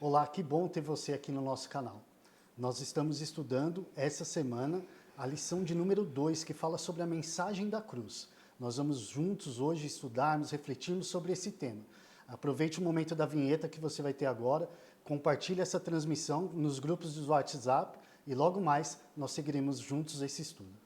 Olá, que bom ter você aqui no nosso canal. Nós estamos estudando essa semana a lição de número 2, que fala sobre a mensagem da cruz. Nós vamos juntos hoje estudarmos, refletirmos sobre esse tema. Aproveite o momento da vinheta que você vai ter agora, compartilhe essa transmissão nos grupos do WhatsApp e logo mais nós seguiremos juntos esse estudo.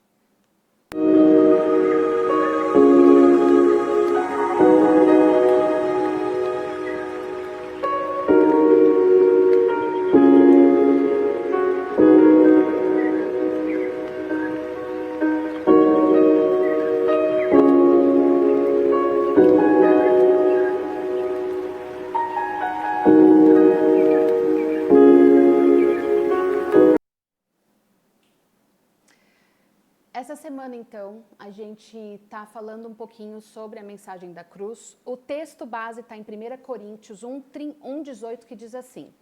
Essa semana, então, a gente está falando um pouquinho sobre a mensagem da cruz. O texto base está em 1 Coríntios 1:18, que diz assim: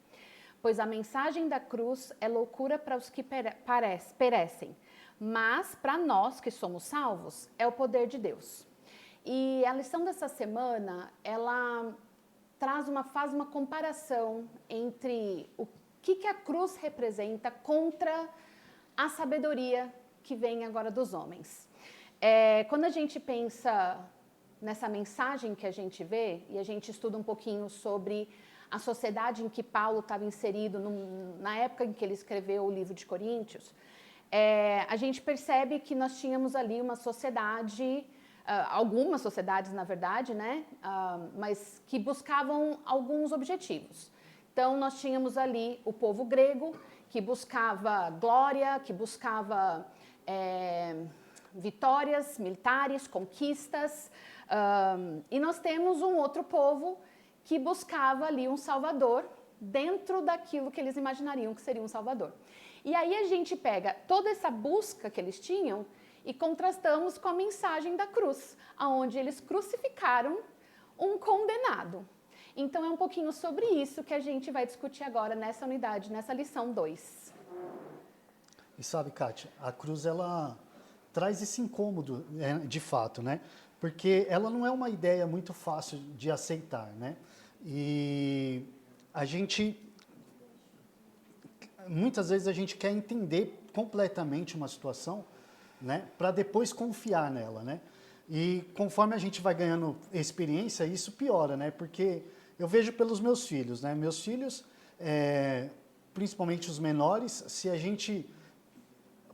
pois a mensagem da cruz é loucura para os que perecem, mas para nós que somos salvos, é o poder de Deus. E a lição dessa semana, ela faz uma comparação entre o que a cruz representa contra a sabedoria que vem agora dos homens. Quando a gente pensa nessa mensagem que a gente vê, e a gente estuda um pouquinho sobre a sociedade em que Paulo estava inserido na época em que ele escreveu o livro de Coríntios, a gente percebe que nós tínhamos ali uma sociedade, algumas sociedades na verdade, né, mas que buscavam alguns objetivos. Então nós tínhamos ali o povo grego, que buscava glória, que buscava vitórias militares, conquistas, e nós temos um outro povo que buscava ali um salvador dentro daquilo que eles imaginariam que seria um salvador. E aí a gente pega toda essa busca que eles tinham e contrastamos com a mensagem da cruz, onde eles crucificaram um condenado. Então é um pouquinho sobre isso que a gente vai discutir agora nessa unidade, nessa lição 2. E sabe, Kátia, a cruz ela traz esse incômodo, de fato, né? Porque ela não é uma ideia muito fácil de aceitar, né? E muitas vezes a gente quer entender completamente uma situação, né? Para depois confiar nela, né? E conforme a gente vai ganhando experiência, isso piora, né? Porque eu vejo pelos meus filhos, né? Meus filhos, principalmente os menores, se a gente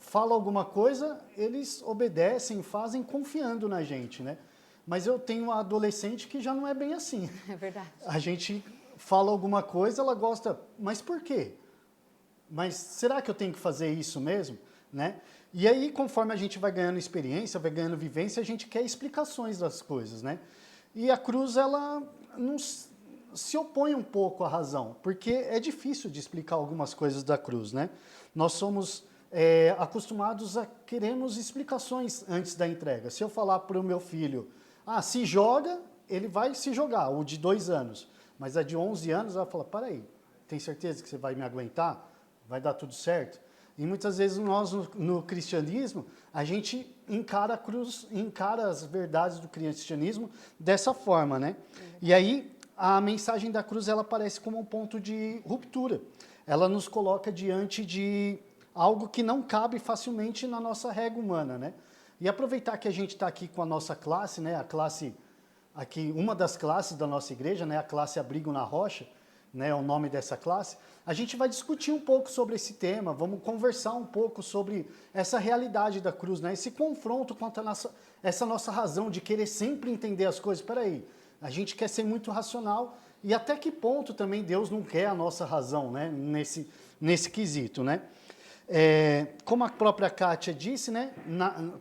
fala alguma coisa, eles obedecem, fazem confiando na gente, né? Mas eu tenho uma adolescente que já não é bem assim. É verdade. A gente fala alguma coisa, ela gosta, mas por quê? Mas será que eu tenho que fazer isso mesmo? Né? E aí, conforme a gente vai ganhando experiência, vai ganhando vivência, a gente quer explicações das coisas, né? E a cruz, ela não se opõe um pouco à razão, porque é difícil de explicar algumas coisas da cruz, né? Nós somos acostumados a queremos explicações antes da entrega. Se eu falar para o meu filho, se joga, ele vai se jogar, o de 2 anos. Mas a de 11 anos, ela fala, peraí, tem certeza que você vai me aguentar? Vai dar tudo certo? E muitas vezes nós, no cristianismo, a gente encara a cruz, encara as verdades do cristianismo dessa forma, né? E aí, a mensagem da cruz, ela aparece como um ponto de ruptura. Ela nos coloca diante de algo que não cabe facilmente na nossa régua humana, né? E aproveitar que a gente está aqui com a nossa classe, né? A classe, aqui, uma das classes da nossa igreja, né? A classe Abrigo na Rocha, né? É o nome dessa classe. A gente vai discutir um pouco sobre esse tema, vamos conversar um pouco sobre essa realidade da cruz, né? Esse confronto contra essa nossa razão de querer sempre entender as coisas. Espera aí, a gente quer ser muito racional e até que ponto também Deus não quer a nossa razão, né? Nesse quesito, né? Como a própria Kátia disse, né?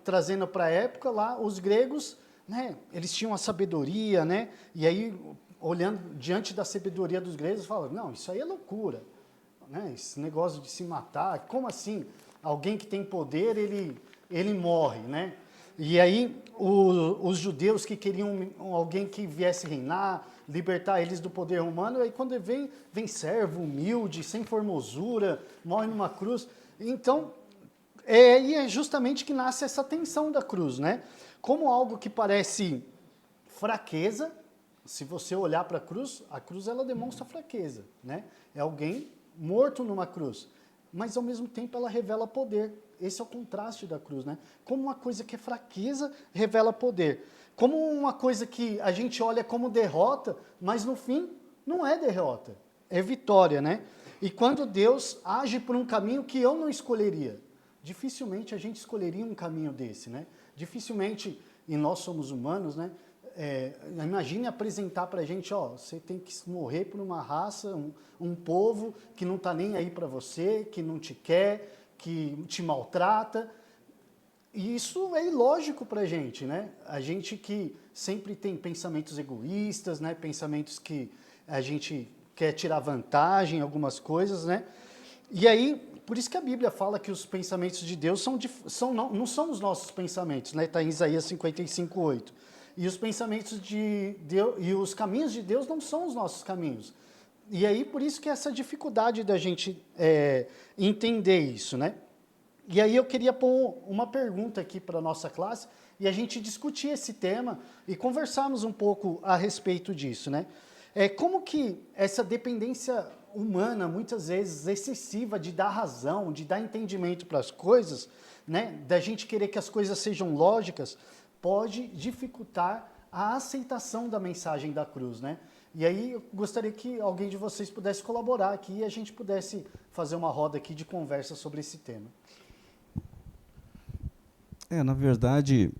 Trazendo para a época lá, os gregos, né? Eles tinham a sabedoria, né? E aí, olhando diante da sabedoria dos gregos, falam, não, isso aí é loucura, né? Esse negócio de se matar, como assim? Alguém que tem poder, ele morre, né? E aí, os judeus que queriam alguém que viesse reinar, libertar eles do poder romano, aí quando vem servo, humilde, sem formosura, morre numa cruz. Então, e é justamente que nasce essa tensão da cruz, né? Como algo que parece fraqueza, se você olhar para a cruz ela demonstra fraqueza, né? É alguém morto numa cruz, mas ao mesmo tempo ela revela poder. Esse é o contraste da cruz, né? Como uma coisa que é fraqueza revela poder. Como uma coisa que a gente olha como derrota, mas no fim não é derrota, é vitória, né? E quando Deus age por um caminho que eu não escolheria, dificilmente a gente escolheria um caminho desse, né? Dificilmente, e nós somos humanos, né? Imagine apresentar pra gente, ó, você tem que morrer por uma raça, um povo que não tá nem aí para você, que não te quer, que te maltrata. E isso é ilógico pra gente, né? A gente que sempre tem pensamentos egoístas, né? Pensamentos que a gente quer tirar vantagem em algumas coisas, né? E aí, por isso que a Bíblia fala que os pensamentos de Deus não são os nossos pensamentos, né? Está em Isaías 55:8. E os pensamentos de Deus e os caminhos de Deus não são os nossos caminhos. E aí, por isso que essa dificuldade da gente entender isso, né? E aí eu queria pôr uma pergunta aqui para a nossa classe e a gente discutir esse tema e conversarmos um pouco a respeito disso, né? Como que essa dependência humana, muitas vezes excessiva, de dar razão, de dar entendimento para as coisas, né? Da gente querer que as coisas sejam lógicas, pode dificultar a aceitação da mensagem da cruz, né? E aí eu gostaria que alguém de vocês pudesse colaborar aqui e a gente pudesse fazer uma roda aqui de conversa sobre esse tema. Na verdade,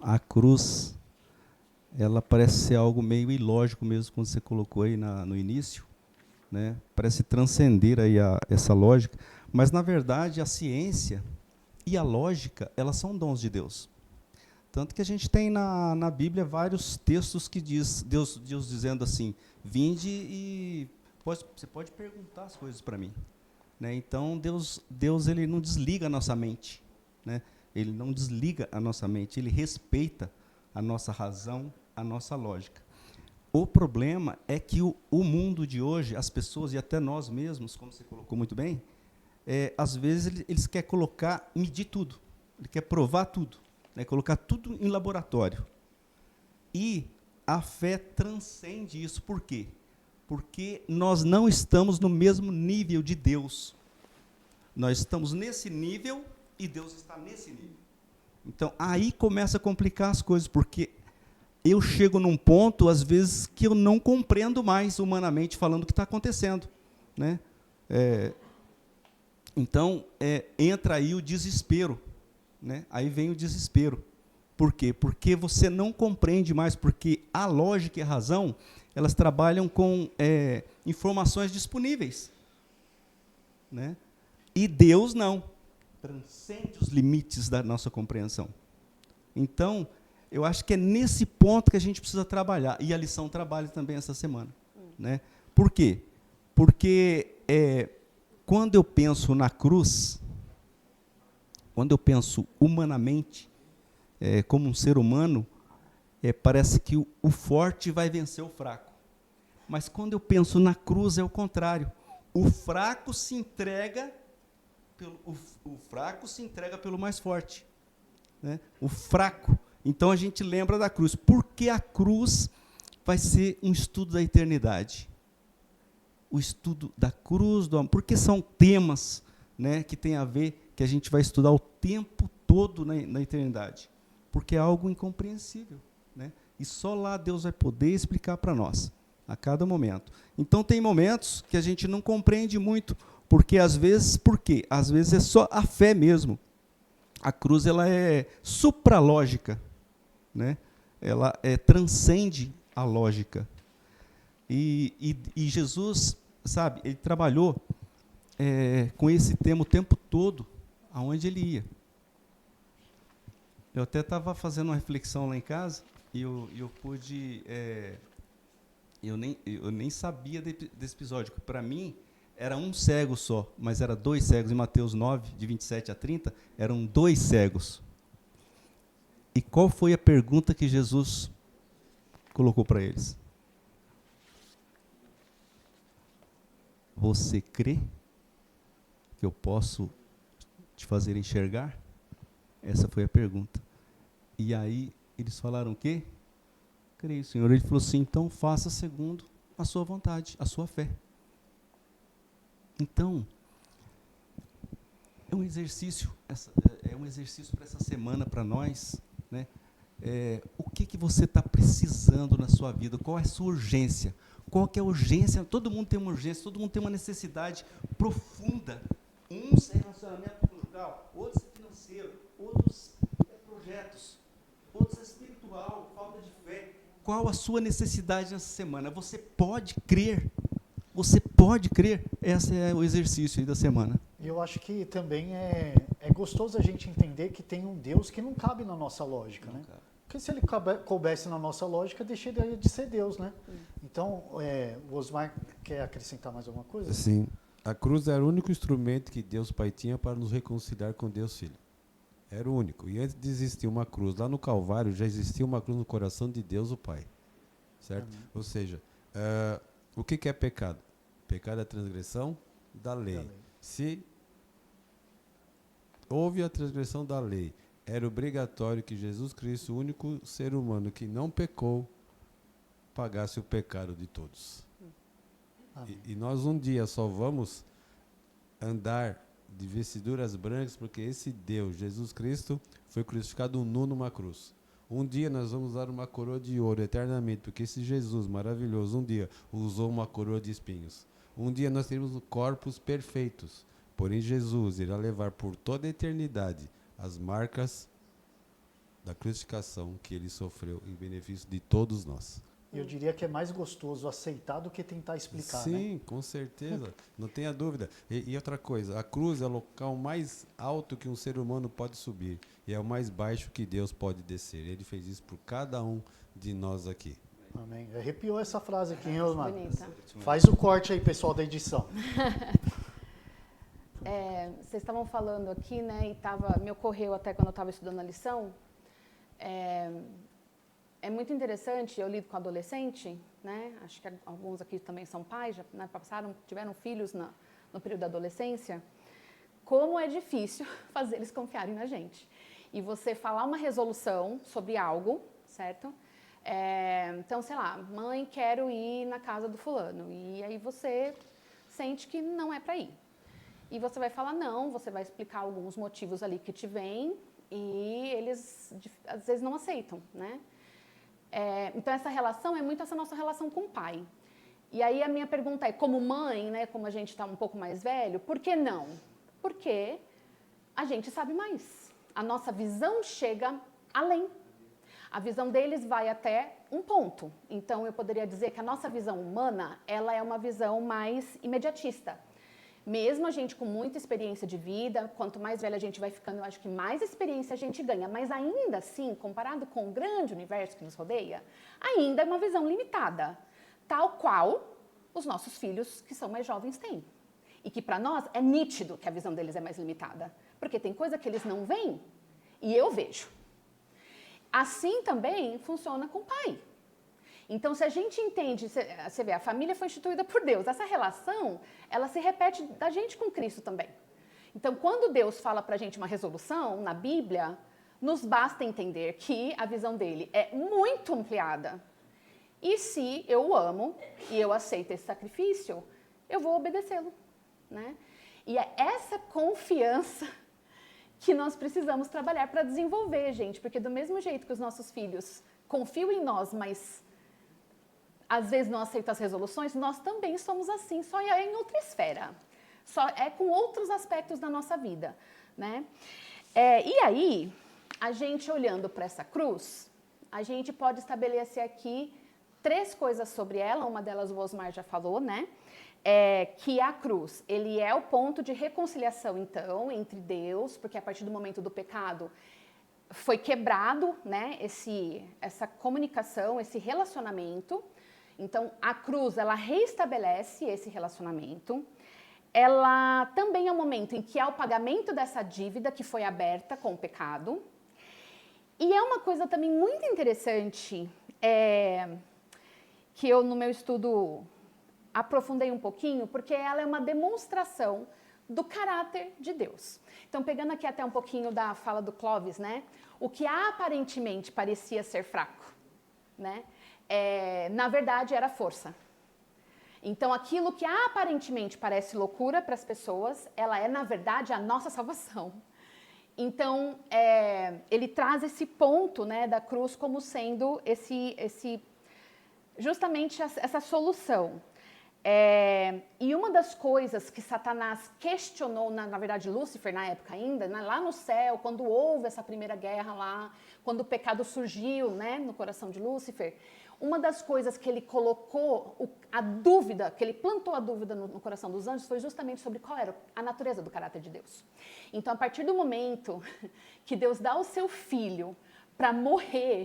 a cruz, ela parece ser algo meio ilógico mesmo, como você colocou aí no início, né? Parece transcender aí essa lógica, mas na verdade a ciência e a lógica, elas são dons de Deus. Tanto que a gente tem na Bíblia vários textos que diz Deus dizendo assim, vinde e você pode perguntar as coisas para mim. Né? Então, Deus ele não desliga a nossa mente. Né? Ele não desliga a nossa mente, ele respeita a nossa razão, a nossa lógica. O problema é que o mundo de hoje, as pessoas e até nós mesmos, como você colocou muito bem, às vezes eles querem medir tudo, ele quer provar tudo, né? Colocar tudo em laboratório. E a fé transcende isso. Por quê? Porque nós não estamos no mesmo nível de Deus. Nós estamos nesse nível e Deus está nesse nível. Então, aí começa a complicar as coisas, porque eu chego num ponto, às vezes, que eu não compreendo mais, humanamente falando, o que está acontecendo. Né? Então, entra aí o desespero. Né? Aí vem o desespero. Por quê? Porque você não compreende mais, porque a lógica e a razão, elas trabalham com informações disponíveis. Né? E Deus não. Transcende os limites da nossa compreensão. Então, eu acho que é nesse ponto que a gente precisa trabalhar. E a lição trabalha também essa semana. Né? Por quê? Porque quando eu penso na cruz, quando eu penso humanamente, como um ser humano, parece que o forte vai vencer o fraco. Mas quando eu penso na cruz, é o contrário. O fraco se entrega pelo mais forte. Né? O fraco. Então a gente lembra da cruz. Porque a cruz vai ser um estudo da eternidade. O estudo da cruz, do amor. Porque são temas, né, que tem a ver, que a gente vai estudar o tempo todo na eternidade. Porque é algo incompreensível. Né? E só lá Deus vai poder explicar para nós, a cada momento. Então, tem momentos que a gente não compreende muito, porque às vezes, por quê? Às vezes é só a fé mesmo. A cruz ela é supralógica, né? Ela transcende a lógica. E Jesus, sabe, ele trabalhou com esse tema o tempo todo, aonde ele ia. Eu até estava fazendo uma reflexão lá em casa, e eu pude... eu nem sabia desse episódio, que para mim era um cego só, mas era 2 cegos. Em Mateus 9, de 27 a 30, eram 2 cegos. E qual foi a pergunta que Jesus colocou para eles? Você crê que eu posso te fazer enxergar? Essa foi a pergunta. E aí eles falaram o quê? Creio, Senhor. Ele falou assim, então faça segundo a sua vontade, a sua fé. Então, é um exercício para essa semana para nós, né? O que você está precisando na sua vida? Qual é a sua urgência? Qual que é a urgência? Todo mundo tem uma urgência, todo mundo tem uma necessidade profunda. Uns é relacionamento conjugal, outros é financeiro, outros é projetos, outros é espiritual, falta de fé. Qual a sua necessidade nessa semana? Você pode crer. Você pode crer. Esse é o exercício aí da semana. E eu acho que também é gostoso a gente entender que tem um Deus que não cabe na nossa lógica, né? Porque se ele coubesse na nossa lógica, deixaria de ser Deus, né? Então, o Osmar quer acrescentar mais alguma coisa? Sim. A cruz era o único instrumento que Deus Pai tinha para nos reconciliar com Deus Filho. Era o único. E antes de existir uma cruz lá no Calvário, já existia uma cruz no coração de Deus o Pai. Certo? Ou seja, o que é pecado? Pecado é a transgressão da lei. Se houve a transgressão da lei, era obrigatório que Jesus Cristo, o único ser humano que não pecou, pagasse o pecado de todos. E nós um dia só vamos andar de vestiduras brancas porque esse Deus, Jesus Cristo, foi crucificado nu numa cruz. Um dia nós vamos dar uma coroa de ouro eternamente, porque esse Jesus maravilhoso um dia usou uma coroa de espinhos. Um dia nós teremos corpos perfeitos, porém Jesus irá levar por toda a eternidade as marcas da crucificação que ele sofreu em benefício de todos nós. Eu diria que é mais gostoso aceitar do que tentar explicar, Sim, né? com certeza, não tenha dúvida. E outra coisa, a cruz é o local mais alto que um ser humano pode subir e é o mais baixo que Deus pode descer. Ele fez isso por cada um de nós aqui. Amém. Arrepiou essa frase aqui, hein, Osmar? Bonita. Faz o corte aí, pessoal da edição. Vocês estavam falando aqui, né, e me ocorreu até quando eu estava estudando a lição, é muito interessante, eu lido com adolescente, né, acho que alguns aqui também são pais, já, né, tiveram filhos no período da adolescência, como é difícil fazer eles confiarem na gente. E você falar uma resolução sobre algo, certo? Então, sei lá, mãe, quero ir na casa do fulano, e aí você sente que não é para ir. E você vai falar não, você vai explicar alguns motivos ali que te vêm e eles, às vezes, não aceitam, né? Então, essa relação é muito essa nossa relação com o pai. E aí, a minha pergunta é, como mãe, né, como a gente está um pouco mais velho, por que não? Porque a gente sabe mais. A nossa visão chega além. A visão deles vai até um ponto. Então, eu poderia dizer que a nossa visão humana, ela é uma visão mais imediatista. Mesmo a gente com muita experiência de vida, quanto mais velha a gente vai ficando, eu acho que mais experiência a gente ganha. Mas ainda assim, comparado com o grande universo que nos rodeia, ainda é uma visão limitada. Tal qual os nossos filhos, que são mais jovens, têm. E que para nós é nítido que a visão deles é mais limitada. Porque tem coisa que eles não veem e eu vejo. Assim também funciona com o pai. Então, se a gente entende, você vê, a família foi instituída por Deus. Essa relação, ela se repete da gente com Cristo também. Então, quando Deus fala para a gente uma resolução na Bíblia, nos basta entender que a visão dele é muito ampliada. E se eu o amo e eu aceito esse sacrifício, eu vou obedecê-lo, né? E é essa confiança que nós precisamos trabalhar para desenvolver, gente. Porque do mesmo jeito que os nossos filhos confiam em nós, mas às vezes não aceitam as resoluções, nós também somos assim, só é em outra esfera. Só é com outros aspectos da nossa vida, né? E aí, a gente olhando para essa cruz, a gente pode estabelecer aqui 3 coisas sobre ela. Uma delas o Osmar já falou, né? Que a cruz, ele é o ponto de reconciliação, então, entre Deus, porque a partir do momento do pecado foi quebrado, né, essa comunicação, esse relacionamento. Então, a cruz, ela reestabelece esse relacionamento. Ela também é o momento em que há o pagamento dessa dívida que foi aberta com o pecado. E é uma coisa também muito interessante, que eu, no meu estudo, aprofundei um pouquinho, porque ela é uma demonstração do caráter de Deus. Então, pegando aqui até um pouquinho da fala do Clóvis, né? o que aparentemente parecia ser fraco, né? Na verdade era força. Então, aquilo que aparentemente parece loucura para as pessoas, ela é, na verdade, a nossa salvação. Então, ele traz esse ponto, né, da cruz como sendo justamente essa solução. E uma das coisas que Satanás questionou, na verdade Lúcifer na época ainda, né, lá no céu, quando houve essa primeira guerra lá, quando o pecado surgiu, né, no coração de Lúcifer, uma das coisas que ele colocou, a dúvida, que ele plantou a dúvida no coração dos anjos, foi justamente sobre qual era a natureza do caráter de Deus. Então, a partir do momento que Deus dá o seu filho para morrer,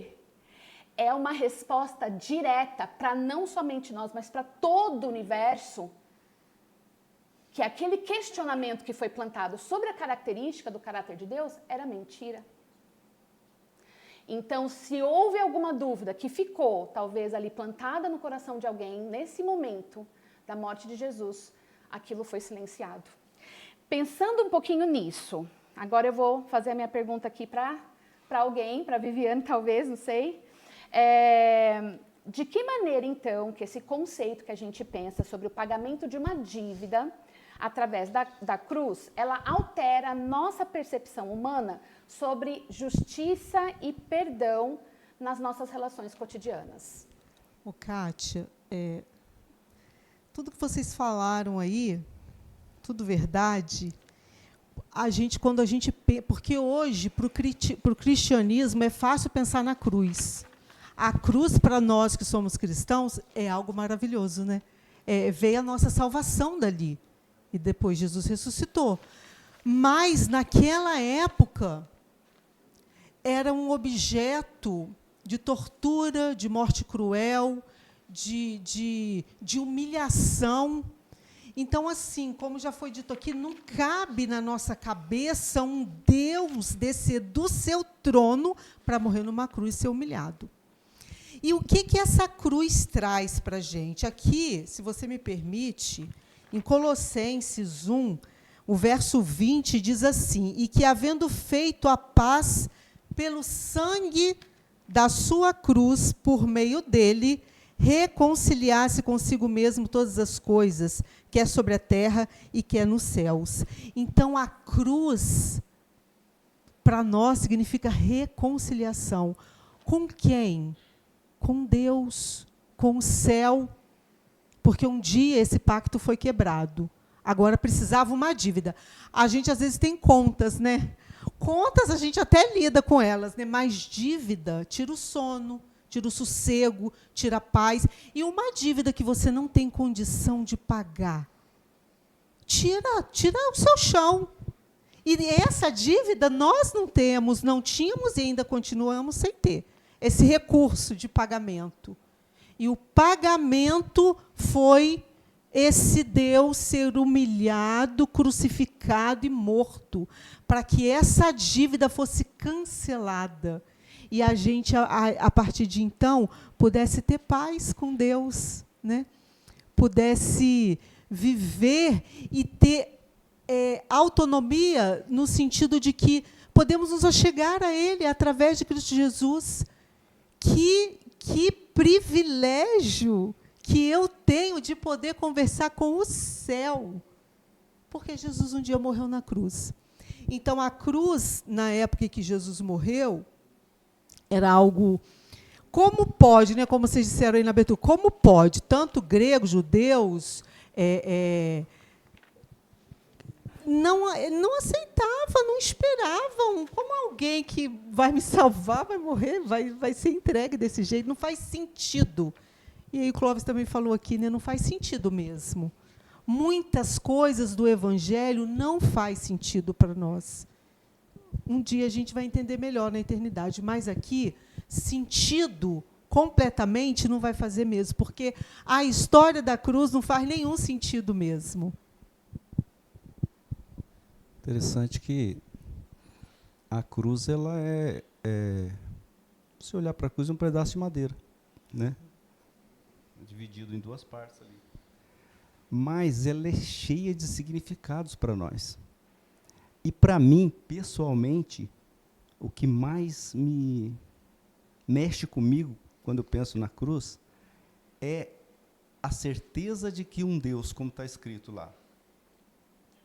é uma resposta direta para não somente nós, mas para todo o universo, que aquele questionamento que foi plantado sobre a característica do caráter de Deus era mentira. Então, se houve alguma dúvida que ficou, talvez ali plantada no coração de alguém, nesse momento da morte de Jesus, aquilo foi silenciado. Pensando um pouquinho nisso, agora eu vou fazer a minha pergunta aqui para alguém, para a Viviane talvez, não sei. De que maneira, então, que esse conceito que a gente pensa sobre o pagamento de uma dívida através da cruz, ela altera a nossa percepção humana sobre justiça e perdão nas nossas relações cotidianas? Kátia, tudo que vocês falaram aí, tudo verdade. Quando a gente porque hoje, para o cristianismo, é fácil pensar na cruz. A cruz, para nós que somos cristãos, é algo maravilhoso, né? Veio a nossa salvação dali. E depois Jesus ressuscitou. Mas, naquela época, era um objeto de tortura, de morte cruel, de humilhação. Então, assim, como já foi dito aqui, não cabe na nossa cabeça um Deus descer do seu trono para morrer numa cruz e ser humilhado. E o que essa cruz traz para a gente? Aqui, se você me permite, em Colossenses 1, o verso 20 diz assim: e que, havendo feito a paz pelo sangue da sua cruz, por meio dele, reconciliasse consigo mesmo todas as coisas, que é sobre a terra e que é nos céus. Então, a cruz, para nós, significa reconciliação. Com quem? Com Deus, com o céu. Porque um dia esse pacto foi quebrado. Agora precisava uma dívida. A gente, às vezes, tem contas, né? Contas a gente até lida com elas, né? Mas dívida tira o sono, tira o sossego, tira a paz. E uma dívida que você não tem condição de pagar, tira o seu chão. E essa dívida nós não temos, não tínhamos e ainda continuamos sem ter esse recurso de pagamento. E o pagamento foi esse Deus ser humilhado, crucificado e morto, para que essa dívida fosse cancelada. E a gente, a partir de então, pudesse ter paz com Deus, né? Pudesse viver e ter autonomia, no sentido de que podemos nos achegar a Ele através de Cristo Jesus. Que privilégio que eu tenho de poder conversar com o céu, porque Jesus um dia morreu na cruz. Então, a cruz, na época em que Jesus morreu, era algo... Como pode, né, como vocês disseram aí na abertura, como pode, tanto gregos, judeus, não aceitavam, não esperavam. Como alguém que vai me salvar, vai morrer, vai ser entregue desse jeito? Não faz sentido. E aí o Clóvis também falou aqui, né, não faz sentido mesmo. Muitas coisas do Evangelho não faz sentido para nós. Um dia a gente vai entender melhor na eternidade, mas aqui, sentido completamente não vai fazer mesmo, porque a história da cruz não faz nenhum sentido mesmo. Interessante que a cruz, ela se olhar para a cruz, é um pedaço de madeira, né? Dividido em duas partes ali. Mas ela é cheia de significados para nós. E para mim, pessoalmente, o que mais me mexe comigo quando eu penso na cruz é a certeza de que um Deus, como está escrito lá,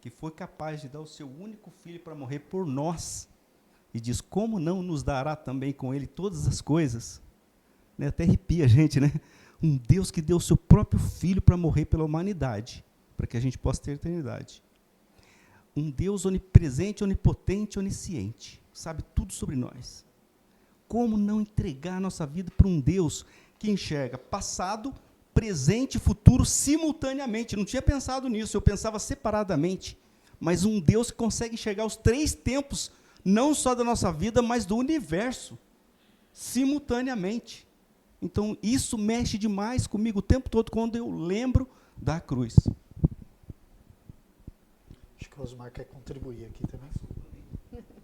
que foi capaz de dar o seu único filho para morrer por nós, e diz, como não nos dará também com ele todas as coisas? Né? Até arrepia a gente, né? Um Deus que deu o seu próprio filho para morrer pela humanidade, para que a gente possa ter eternidade. Um Deus onipresente, onipotente, onisciente, sabe tudo sobre nós. Como não entregar a nossa vida para um Deus que enxerga passado, presente e futuro simultaneamente? Não tinha pensado nisso, eu pensava separadamente. Mas um Deus que consegue enxergar os 3 tempos, não só da nossa vida, mas do universo, simultaneamente. Então, isso mexe demais comigo o tempo todo, quando eu lembro da cruz. Acho que o Osmar quer contribuir aqui também.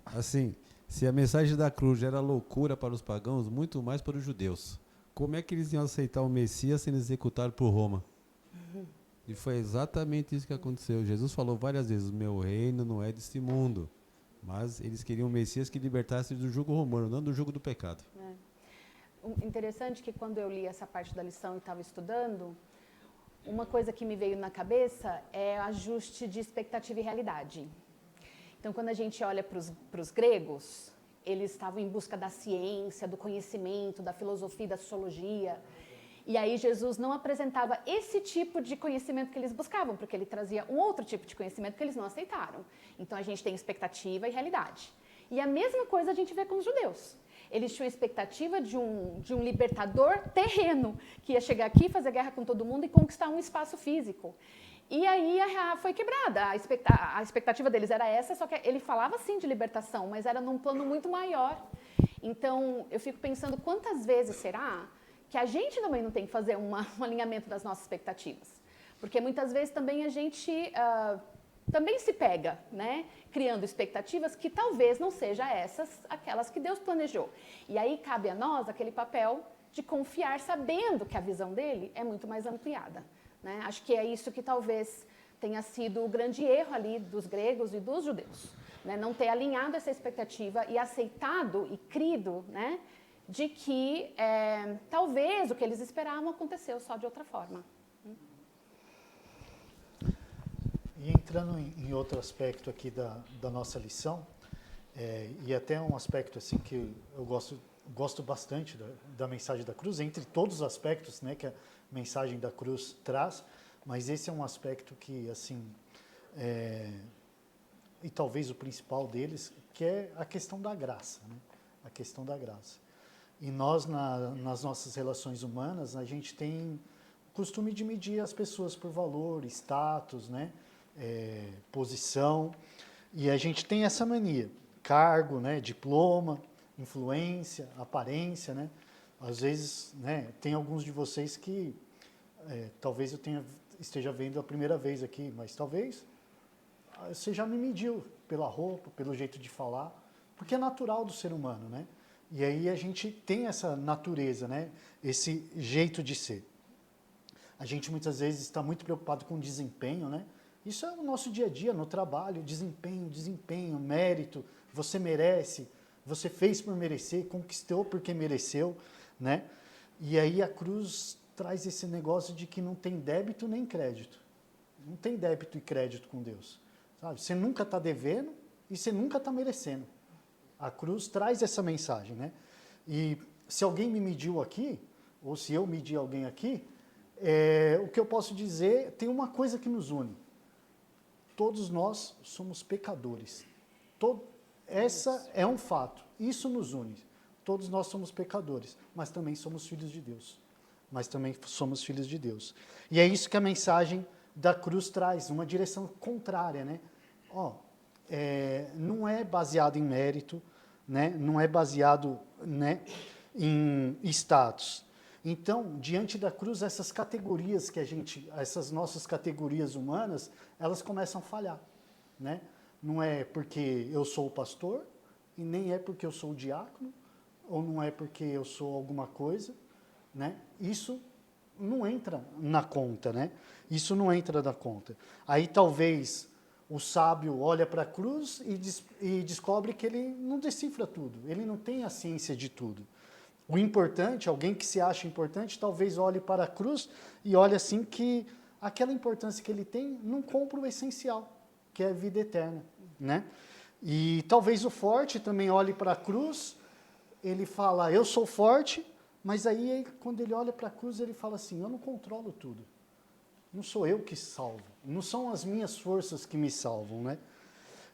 Assim, se a mensagem da cruz era loucura para os pagãos, muito mais para os judeus. Como é que eles iam aceitar o Messias sendo executado por Roma? E foi exatamente isso que aconteceu. Jesus falou várias vezes, o meu reino não é deste mundo. Mas eles queriam um Messias que libertasse do jugo romano, não do jugo do pecado. Interessante que quando eu li essa parte da lição e estava estudando, uma coisa que me veio na cabeça é o ajuste de expectativa e realidade. Então, quando a gente olha para os gregos, eles estavam em busca da ciência, do conhecimento, da filosofia, da sociologia. E aí Jesus não apresentava esse tipo de conhecimento que eles buscavam, porque ele trazia um outro tipo de conhecimento que eles não aceitaram. Então, a gente tem expectativa e realidade. E a mesma coisa a gente vê com os judeus. Eles tinham a expectativa de um libertador terreno, que ia chegar aqui, fazer guerra com todo mundo e conquistar um espaço físico. E aí foi quebrada, a expectativa deles era essa, só que ele falava sim de libertação, mas era num plano muito maior. Então, eu fico pensando quantas vezes será que a gente também não tem que fazer um alinhamento das nossas expectativas? Porque muitas vezes também a gente também se pega, né, criando expectativas que talvez não sejam aquelas que Deus planejou. E aí cabe a nós aquele papel de confiar, sabendo que a visão dele é muito mais ampliada. Né? Acho que é isso que talvez tenha sido o grande erro ali dos gregos e dos judeus. Né? Não ter alinhado essa expectativa e aceitado e crido, né, de que talvez o que eles esperavam aconteceu só de outra forma. E entrando em outro aspecto aqui da nossa lição, e até um aspecto assim que eu gosto bastante da mensagem da cruz, entre todos os aspectos, né, que a mensagem da cruz traz, mas esse é um aspecto que, assim, e talvez o principal deles, que é a questão da graça, né? A questão da graça. E nós, nas nossas relações humanas, a gente tem o costume de medir as pessoas por valor, status, né? Posição, e a gente tem essa mania, cargo, né? Diploma, influência, aparência, né? Às vezes, né, tem alguns de vocês que talvez eu esteja vendo a primeira vez aqui, mas talvez você já me mediu pela roupa, pelo jeito de falar, porque é natural do ser humano, né? E aí a gente tem essa natureza, né? Esse jeito de ser. A gente muitas vezes está muito preocupado com o desempenho, né? Isso é o nosso dia a dia, no trabalho, desempenho, mérito, você merece, você fez por merecer, conquistou porque mereceu, né? E aí a cruz traz esse negócio de que não tem débito nem crédito. Não tem débito e crédito com Deus. Sabe? Você nunca está devendo e você nunca está merecendo. A cruz traz essa mensagem, né? E se alguém me mediu aqui, ou se eu medi alguém aqui, o que eu posso dizer, tem uma coisa que nos une. Todos nós somos pecadores. Essa é um fato. Isso nos une. Todos nós somos pecadores, mas também somos filhos de Deus. E é isso que a mensagem da cruz traz, uma direção contrária, né? Não é baseado em mérito, né? Não é baseado, né, em status. Então, diante da cruz, essas categorias essas nossas categorias humanas, elas começam a falhar, né? Não é porque eu sou o pastor, e nem é porque eu sou o diácono, ou não é porque eu sou alguma coisa, né? Isso não entra na conta, né? Isso não entra na conta. Aí talvez O sábio olha para a cruz e descobre que ele não decifra tudo, ele não tem a ciência de tudo. O importante, alguém que se acha importante, talvez olhe para a cruz e olhe assim que aquela importância que ele tem não compra o essencial, que é a vida eterna, né? E talvez o forte também olhe para a cruz, ele fala, eu sou forte, mas aí quando ele olha para a cruz, ele fala assim, eu não controlo tudo. Não sou eu que salvo, não são as minhas forças que me salvam, né?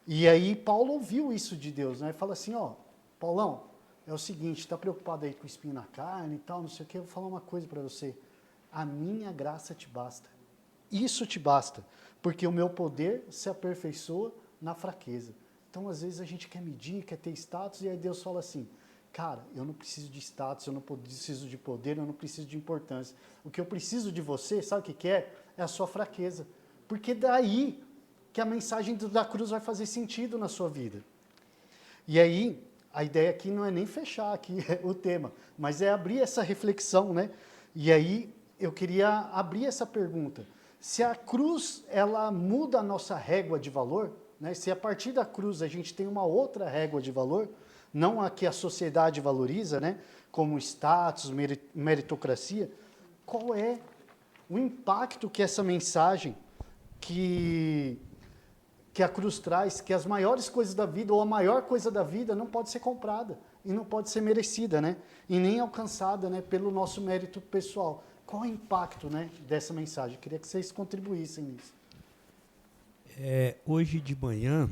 E aí Paulo ouviu isso de Deus, né? Ele fala assim, ó, Paulão, é o seguinte, está preocupado aí com o espinho na carne e tal, não sei o que, eu vou falar uma coisa para você. A minha graça te basta. Isso te basta, porque o meu poder se aperfeiçoa na fraqueza. Então, às vezes, a gente quer medir, quer ter status, e aí Deus fala assim, cara, eu não preciso de status, eu não preciso de poder, eu não preciso de importância. O que eu preciso de você, sabe o que é? É a sua fraqueza. Porque daí que a mensagem da cruz vai fazer sentido na sua vida. E aí, a ideia aqui não é nem fechar aqui o tema, mas é abrir essa reflexão, né? E aí, eu queria abrir essa pergunta. Se a cruz, ela muda a nossa régua de valor, né? Se a partir da cruz a gente tem uma outra régua de valor, não a que a sociedade valoriza, né? Como status, meritocracia, qual é o impacto que essa mensagem que a cruz traz, que as maiores coisas da vida, ou a maior coisa da vida, não pode ser comprada, e não pode ser merecida, né? E nem alcançada, né, pelo nosso mérito pessoal. Qual é o impacto, né, dessa mensagem? Eu queria que vocês contribuíssem nisso. Hoje de manhã,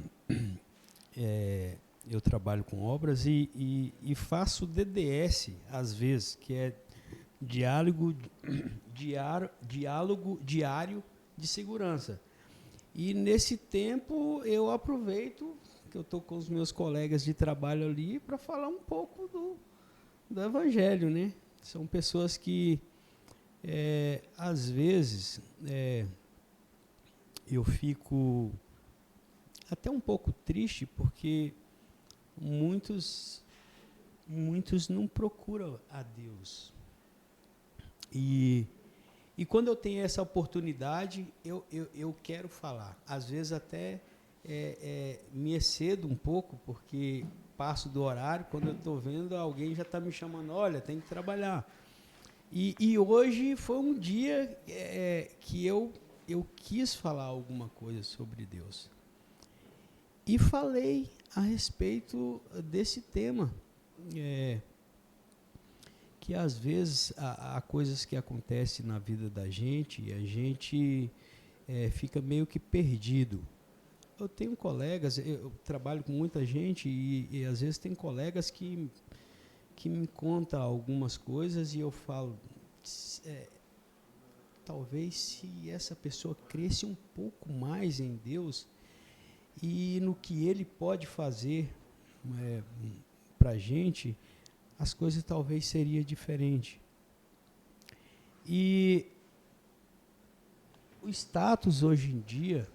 eu trabalho com obras e faço DDS, às vezes, que é diálogo diário de segurança. E nesse tempo eu aproveito que eu estou com os meus colegas de trabalho ali para falar um pouco do Evangelho, né? São pessoas que, às vezes, eu fico até um pouco triste porque muitos não procuram a Deus. E quando eu tenho essa oportunidade, eu quero falar. Às vezes até me excedo um pouco, porque passo do horário, quando eu estou vendo, alguém já está me chamando, olha, tem que trabalhar. E hoje foi um dia que eu quis falar alguma coisa sobre Deus. E falei a respeito desse tema. Que às vezes há coisas que acontecem na vida da gente e a gente fica meio que perdido. Eu tenho colegas, eu trabalho com muita gente e às vezes tem colegas que me contam algumas coisas e eu falo, talvez se essa pessoa cresce um pouco mais em Deus e no que Ele pode fazer para a gente, as coisas talvez seriam diferentes. E o status hoje em dia,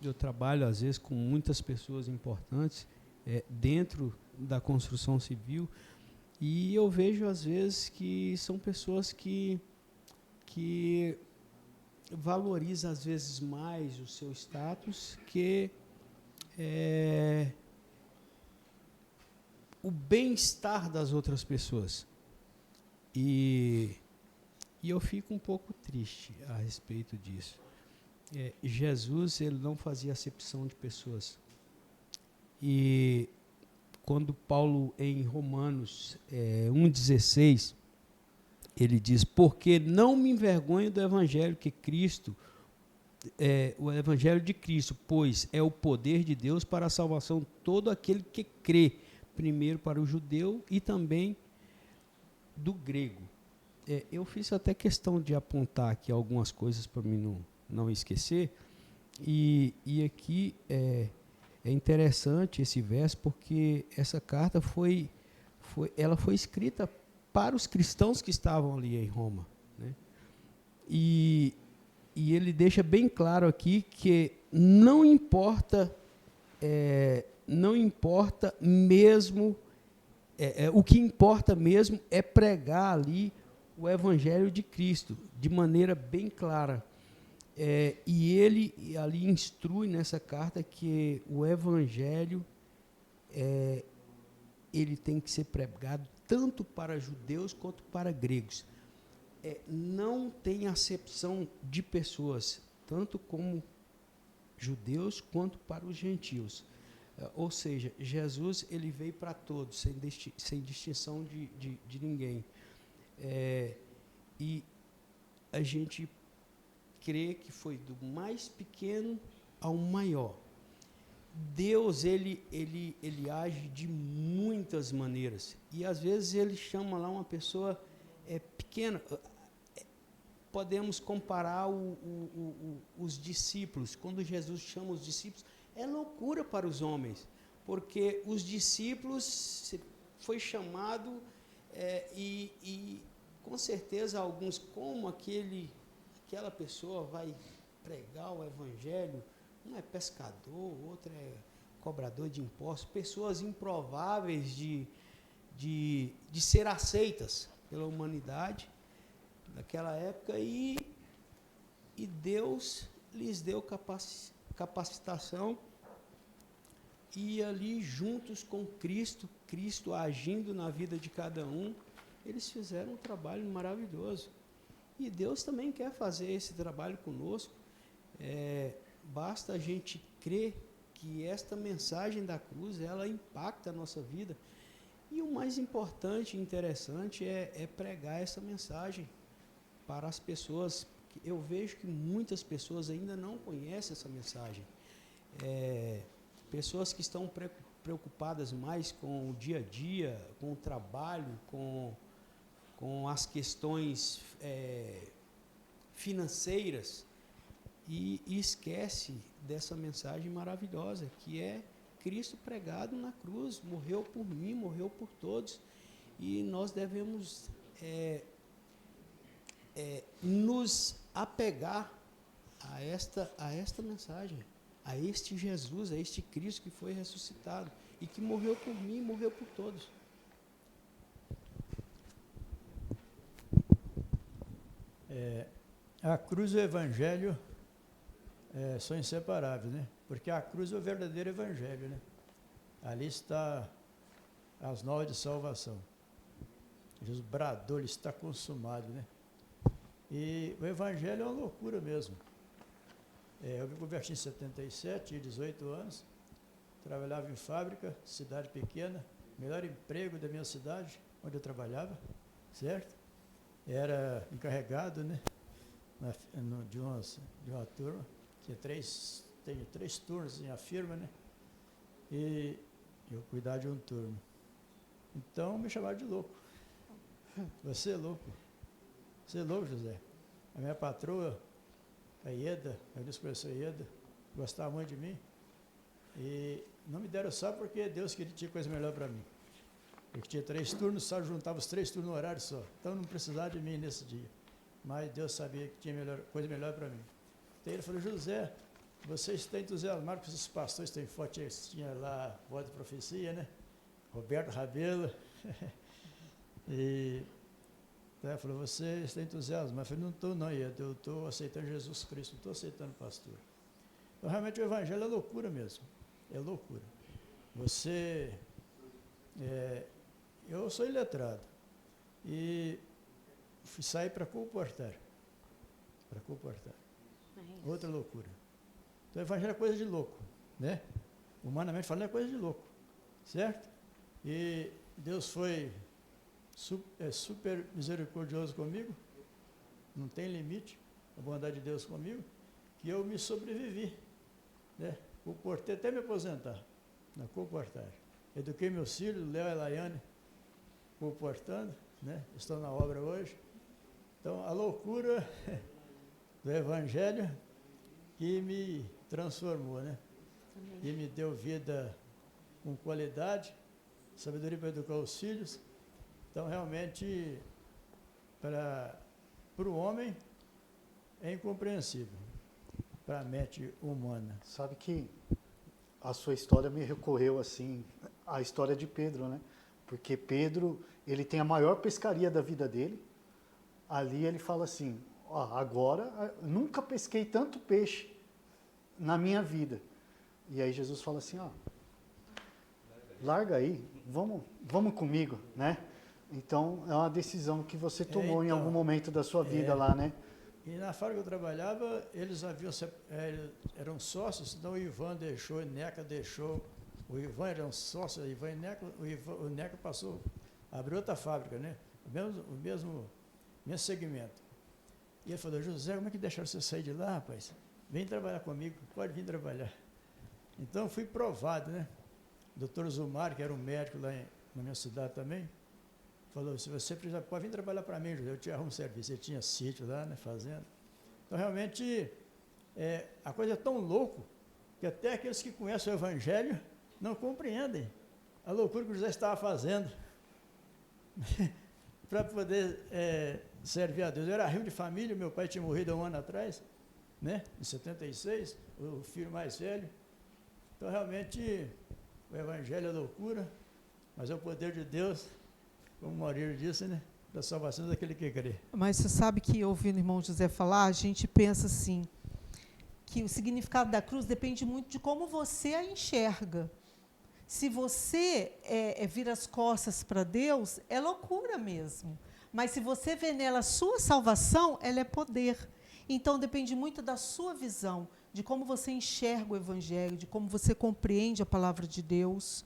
eu trabalho às vezes com muitas pessoas importantes dentro da construção civil e eu vejo às vezes que são pessoas que valorizam às vezes mais o seu status que o bem-estar das outras pessoas. E eu fico um pouco triste a respeito disso. Jesus, ele não fazia acepção de pessoas. E quando Paulo, em Romanos 1,16, ele diz, porque não me envergonho do evangelho que Cristo, o evangelho de Cristo, pois é o poder de Deus para a salvação de todo aquele que crê, primeiro para o judeu e também do grego. Eu fiz até questão de apontar aqui algumas coisas para mim não esquecer, e aqui é interessante esse verso, porque essa carta foi escrita para os cristãos que estavam ali em Roma, né? E ele deixa bem claro aqui que não importa mesmo, o que importa mesmo é pregar ali o Evangelho de Cristo, de maneira bem clara. E ele ali instrui nessa carta que o evangelho ele tem que ser pregado tanto para judeus quanto para gregos. Não tem acepção de pessoas, tanto como judeus quanto para os gentios. Ou seja, Jesus ele veio para todos, sem distinção de ninguém. E a gente crê que foi do mais pequeno ao maior. Deus ele age de muitas maneiras, e às vezes ele chama lá uma pessoa pequena. Podemos comparar os discípulos. Quando Jesus chama os discípulos, é loucura para os homens, porque os discípulos foi chamado e com certeza alguns, como aquela pessoa vai pregar o evangelho, um é pescador, outro é cobrador de impostos, pessoas improváveis de ser aceitas pela humanidade naquela época, e Deus lhes deu capacitação, e ali juntos com Cristo agindo na vida de cada um, eles fizeram um trabalho maravilhoso. E Deus também quer fazer esse trabalho conosco. Basta a gente crer que esta mensagem da cruz, ela impacta a nossa vida. E o mais importante e interessante é pregar essa mensagem para as pessoas. Eu vejo que muitas pessoas ainda não conhecem essa mensagem. Pessoas que estão preocupadas mais com o dia a dia, com o trabalho, com as questões financeiras, e esquece dessa mensagem maravilhosa, que é Cristo pregado na cruz, morreu por mim, morreu por todos, e nós devemos nos apegar a esta mensagem, a este Jesus, a este Cristo que foi ressuscitado e que morreu por mim, morreu por todos. A cruz e o evangelho são inseparáveis, né? Porque a cruz é o verdadeiro evangelho, né? Ali está as novas de salvação. Jesus bradou, ele está consumado, né? E o evangelho é uma loucura mesmo. Eu me converti em 77, tinha 18 anos, trabalhava em fábrica, cidade pequena, melhor emprego da minha cidade, onde eu trabalhava, certo? Era encarregado, né, de uma turma, tinha três turnos em a firma, né, e eu cuidava de um turno. Então me chamaram de louco. Você é louco. Você é louco, José. A minha patroa, a Ieda, a Eunice conheceu a Ieda, gostava muito de mim, e não me deram só porque Deus queria que tinha coisa melhor para mim. Porque tinha 3 turnos, só juntava os 3 turnos no horário só. Então não precisava de mim nesse dia. Mas Deus sabia que tinha coisa melhor para mim. Então ele falou: José, você está entusiasmado com esses pastores, tem foto, tinha lá voz de profecia, né? Roberto Rabelo. E então ele falou: você está entusiasmado? Eu falei: não estou não, eu estou aceitando Jesus Cristo, não estou aceitando pastor. Então realmente o evangelho é loucura mesmo. É loucura. Você... eu sou iletrado e fui sair para comportar. Outra loucura. Então o evangelho é coisa de louco, né? Humanamente falando, é coisa de louco, certo? E Deus foi super misericordioso comigo, não tem limite a bondade de Deus comigo, que eu me sobrevivi, né? Comportei até me aposentar na comportagem. Eduquei meus filhos, Léo e Laiane, comportando, né? Estão na obra hoje. Então, a loucura do Evangelho que me transformou, né? E me deu vida com qualidade, sabedoria para educar os filhos. Então, realmente, para o homem, é incompreensível, para a mente humana. Sabe que a sua história me recorreu assim, a história de Pedro, né? Porque Pedro, ele tem a maior pescaria da vida dele. Ali ele fala assim: ó, agora nunca pesquei tanto peixe na minha vida. E aí Jesus fala assim, ó, larga aí, vamos comigo, né? Então, é uma decisão que você tomou em então, algum momento da sua vida lá, né? E na fábrica que eu trabalhava, eles eram sócios, então o Ivan deixou, o Neca deixou, o Ivan era um sócio, o Ivan e Neca, o Neca passou, abriu outra fábrica, né? O mesmo segmento. E ele falou, José, como é que deixaram você sair de lá, rapaz? Vem trabalhar comigo, pode vir trabalhar. Então, fui provado, né? O doutor Zumar, que era um médico lá na minha cidade também, falou, se você precisar, pode vir trabalhar para mim, José, eu te arrumo serviço. Ele tinha sítio lá, né, fazenda. Então, realmente, a coisa é tão louca que até aqueles que conhecem o Evangelho não compreendem a loucura que o José estava fazendo para poder servir a Deus. Eu era rimo de família, meu pai tinha morrido há um ano atrás, né, em 76, o filho mais velho. Então, realmente, o Evangelho é loucura, mas é o poder de Deus, como o Maurílio disse, né? Da salvação daquele que crê. Mas você sabe que, ouvindo o irmão José falar, a gente pensa assim, que o significado da cruz depende muito de como você a enxerga. Se você vira as costas para Deus, é loucura mesmo. Mas se você vê nela a sua salvação, ela é poder. Então, depende muito da sua visão, de como você enxerga o Evangelho, de como você compreende a palavra de Deus.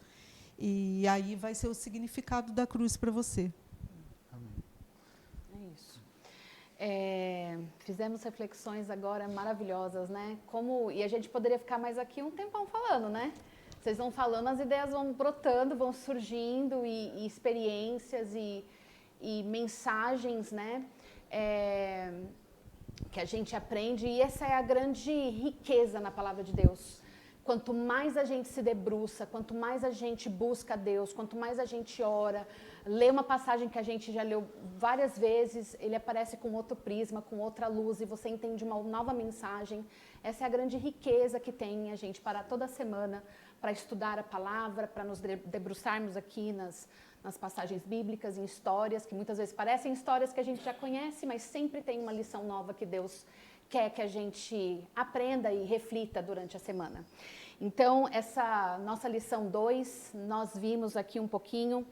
E aí vai ser o significado da cruz para você. É isso. Fizemos reflexões agora maravilhosas, né? E a gente poderia ficar mais aqui um tempão falando, né? Vocês vão falando, as ideias vão brotando, vão surgindo, e experiências e mensagens, né? Que a gente aprende, e essa é a grande riqueza na palavra de Deus. Quanto mais a gente se debruça, quanto mais a gente busca a Deus, quanto mais a gente ora, lê uma passagem que a gente já leu várias vezes, ele aparece com outro prisma, com outra luz, e você entende uma nova mensagem. Essa é a grande riqueza que tem a gente parar toda semana para estudar a palavra, para nos debruçarmos aqui nas passagens bíblicas, em histórias, que muitas vezes parecem histórias que a gente já conhece, mas sempre tem uma lição nova que Deus quer que a gente aprenda e reflita durante a semana. Então, essa nossa lição 2, nós vimos aqui um pouquinho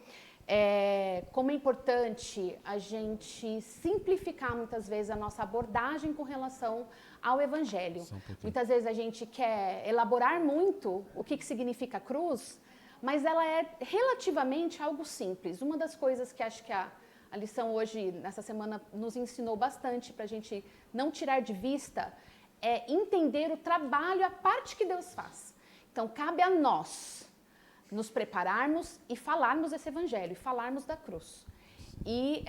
como é importante a gente simplificar muitas vezes a nossa abordagem com relação ao Evangelho. Muitas vezes a gente quer elaborar muito o que significa cruz, mas ela é relativamente algo simples. Uma das coisas que acho que a lição hoje, nessa semana, nos ensinou bastante para a gente não tirar de vista é entender o trabalho, a parte que Deus faz. Então, cabe a nós nos prepararmos e falarmos esse Evangelho, e falarmos da cruz. E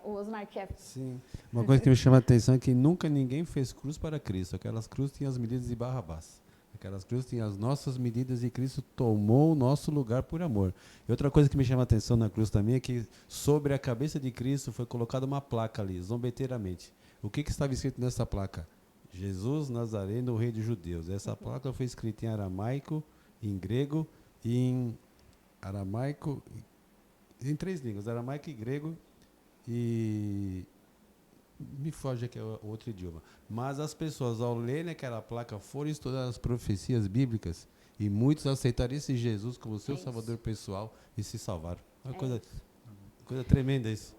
o Osmar quer... Sim. Uma coisa que me chama a atenção é que nunca ninguém fez cruz para Cristo. Aquelas cruzes tinham as medidas de Barrabás. Aquelas cruzes tinham as nossas medidas e Cristo tomou o nosso lugar por amor. E outra coisa que me chama a atenção na cruz também é que sobre a cabeça de Cristo foi colocada uma placa ali, zombeteiramente. O que estava escrito nessa placa? Jesus Nazareno, o Rei dos Judeus. Essa placa foi escrita em aramaico, em grego e em aramaico, em 3 línguas, aramaico e grego, e me foge aqui o outro idioma. Mas as pessoas, ao lerem aquela placa, foram estudar as profecias bíblicas e muitos aceitaram esse Jesus como seu salvador pessoal e se salvaram. Uma coisa tremenda isso.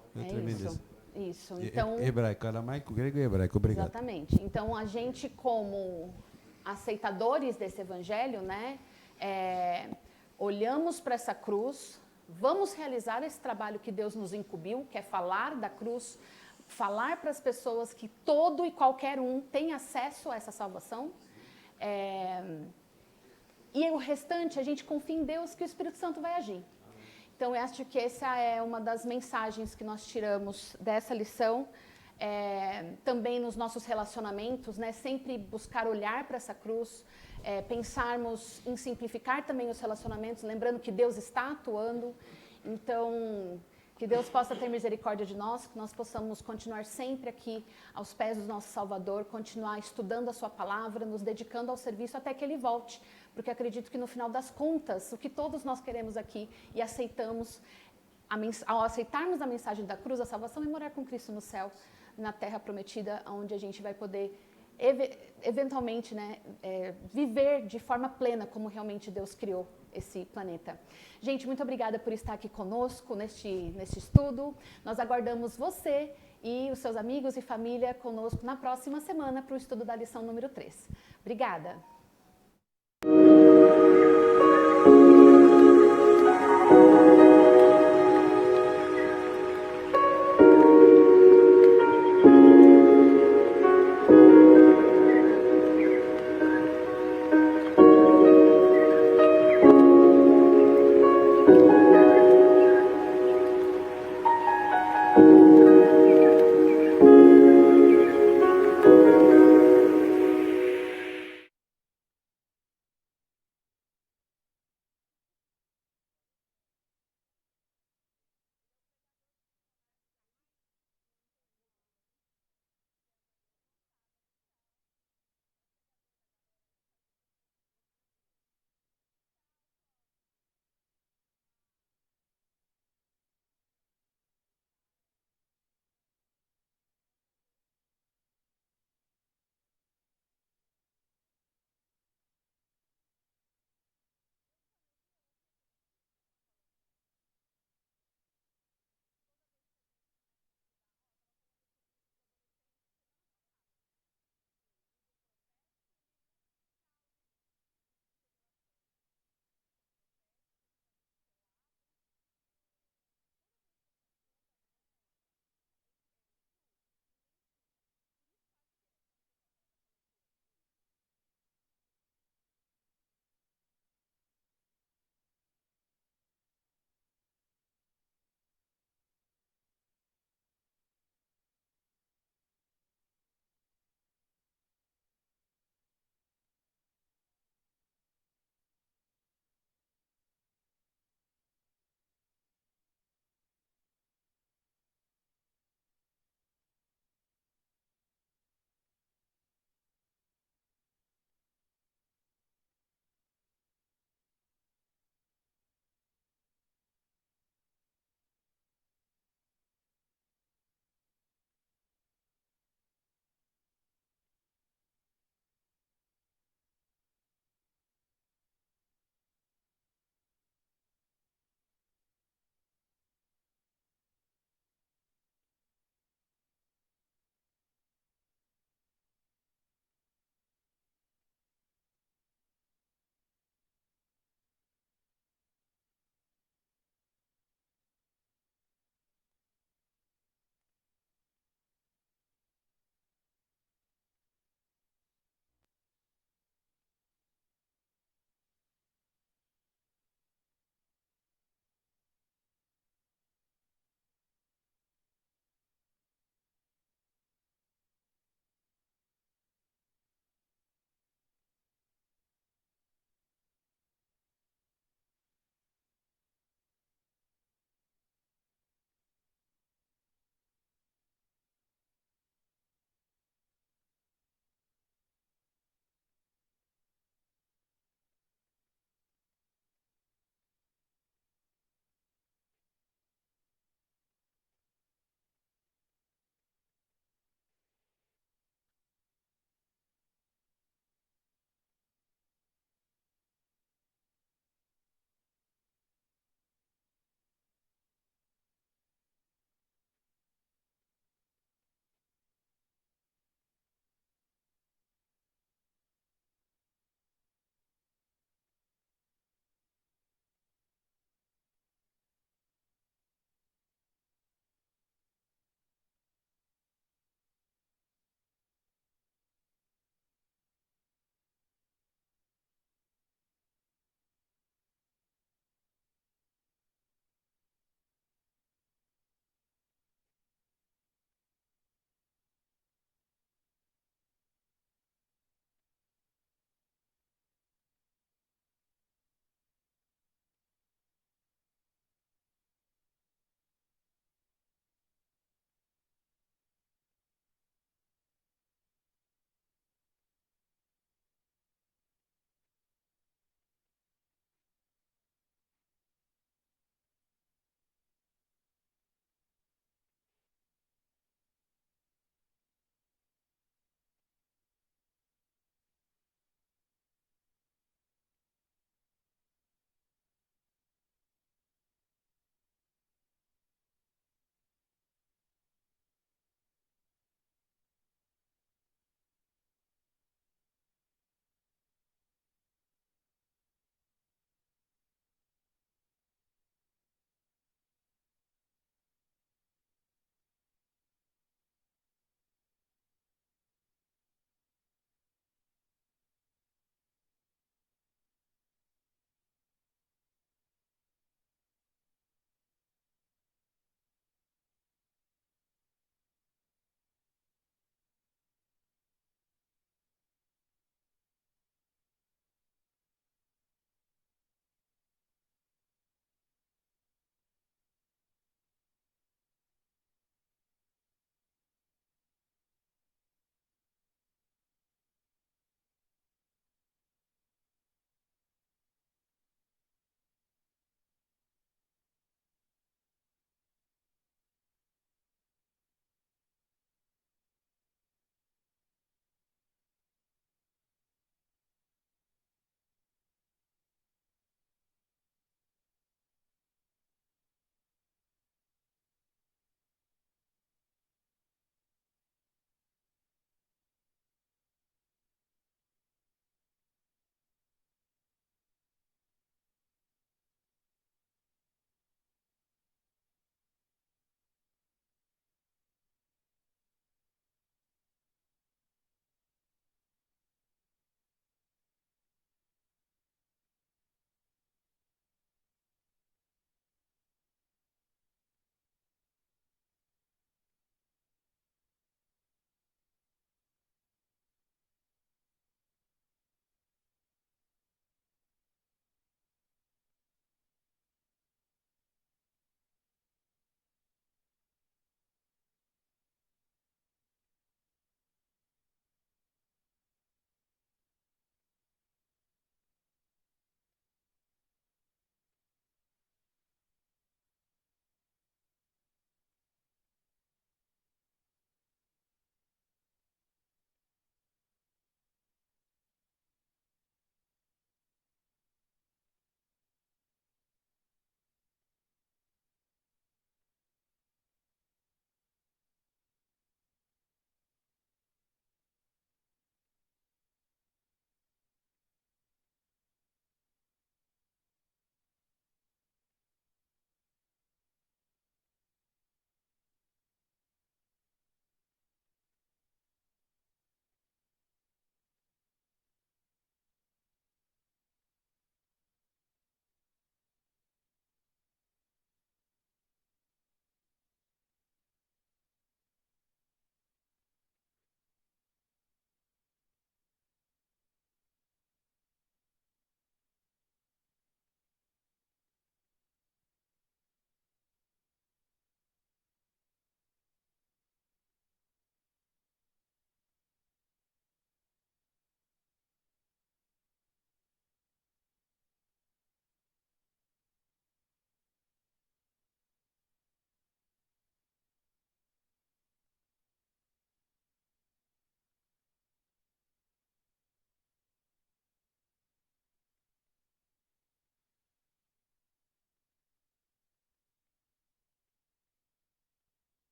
Isso. Então, Hebraico, aramaico, grego e hebraico. Obrigado. Exatamente. Então, a gente, como aceitadores desse Evangelho, né, olhamos para essa cruz, vamos realizar esse trabalho que Deus nos incumbiu, que é falar da cruz, falar para as pessoas que todo e qualquer um tem acesso a essa salvação. E o restante, a gente confia em Deus que o Espírito Santo vai agir. Então, eu acho que essa é uma das mensagens que nós tiramos dessa lição. Também nos nossos relacionamentos, né, sempre buscar olhar para essa cruz, pensarmos em simplificar também os relacionamentos, lembrando que Deus está atuando. Então, que Deus possa ter misericórdia de nós, que nós possamos continuar sempre aqui aos pés do nosso Salvador, continuar estudando a sua palavra, nos dedicando ao serviço até que Ele volte, porque acredito que no final das contas, o que todos nós queremos aqui e aceitamos ao aceitarmos a mensagem da cruz, a salvação é morar com Cristo no céu, na terra prometida, onde a gente vai poder eventualmente, né, viver de forma plena como realmente Deus criou esse planeta. Gente, muito obrigada por estar aqui conosco neste estudo. Nós aguardamos você e os seus amigos e família conosco na próxima semana para o estudo da lição número 3. Obrigada!